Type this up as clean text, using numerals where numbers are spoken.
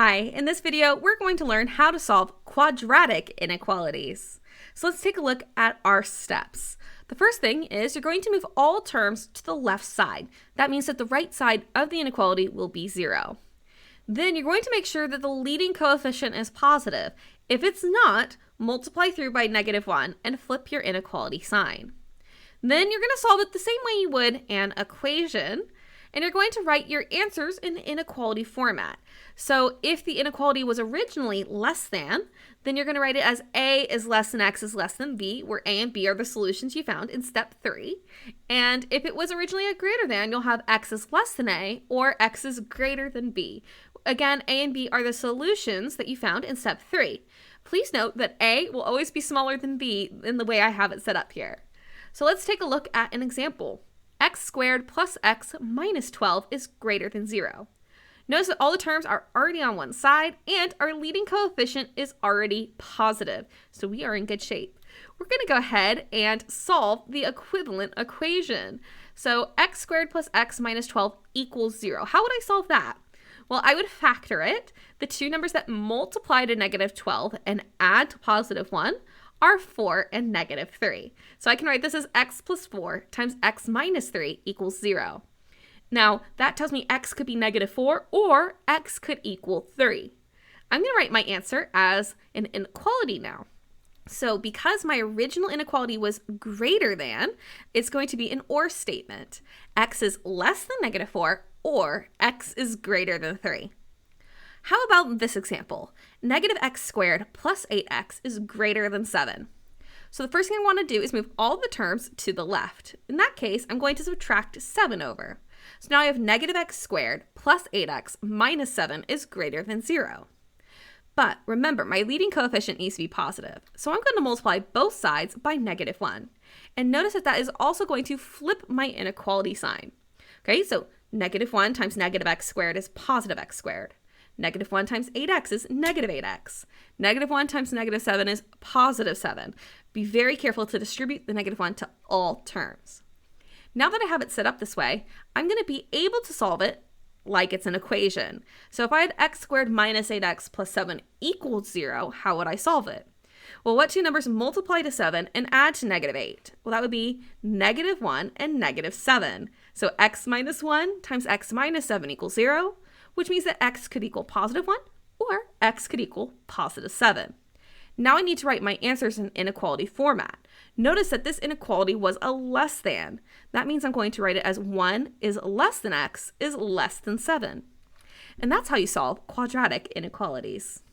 Hi, in this video, we're going to learn how to solve quadratic inequalities. So let's take a look at our steps. The first thing is you're going to move all terms to the left side. That means that the right side of the inequality will be 0. Then you're going to make sure that the leading coefficient is positive. If it's not, multiply through by -1 and flip your inequality sign. Then you're going to solve it the same way you would an equation, and you're going to write your answers in inequality format. So if the inequality was originally less than, then you're going to write it as a is less than x is less than b, where a and b are the solutions you found in step 3. And if it was originally a greater than, you'll have x is less than a or x is greater than b. Again, a and b are the solutions that you found in step 3. Please note that a will always be smaller than b in the way I have it set up here. So let's take a look at an example. X squared plus x minus 12 is greater than 0. Notice that all the terms are already on one side and our leading coefficient is already positive. So we are in good shape. We're going to go ahead and solve the equivalent equation. So x squared plus x minus 12 equals 0. How would I solve that? Well, I would factor it. The two numbers that multiply to -12 and add to +1 are 4 and -3. So I can write this as x plus 4 times x minus 3 equals 0. Now, that tells me x could be -4 or x could equal 3. I'm going to write my answer as an inequality now. So because my original inequality was greater than, it's going to be an or statement. X is less than -4 or x is greater than 3. How about this example? -x squared plus 8x is greater than 7. So the first thing I want to do is move all the terms to the left. In that case, I'm going to subtract 7 over. So now I have -x squared plus 8x minus 7 is greater than 0. But remember, my leading coefficient needs to be positive. So I'm going to multiply both sides by -1. And notice that that is also going to flip my inequality sign. Okay, so -1 times -x squared is positive x squared. -1 times 8x is -8x. -1 times -7 is positive 7. Be very careful to distribute the -1 to all terms. Now that I have it set up this way, I'm going to be able to solve it like it's an equation. So if I had x squared minus 8x plus 7 equals 0, how would I solve it? Well, what two numbers multiply to 7 and add to -8? Well, that would be -1 and -7. So x minus 1 times x minus 7 equals 0, which means that x could equal +1 or x could equal +7. Now I need to write my answers in inequality format. Notice that this inequality was a less than. That means I'm going to write it as 1 is less than x is less than 7. And that's how you solve quadratic inequalities.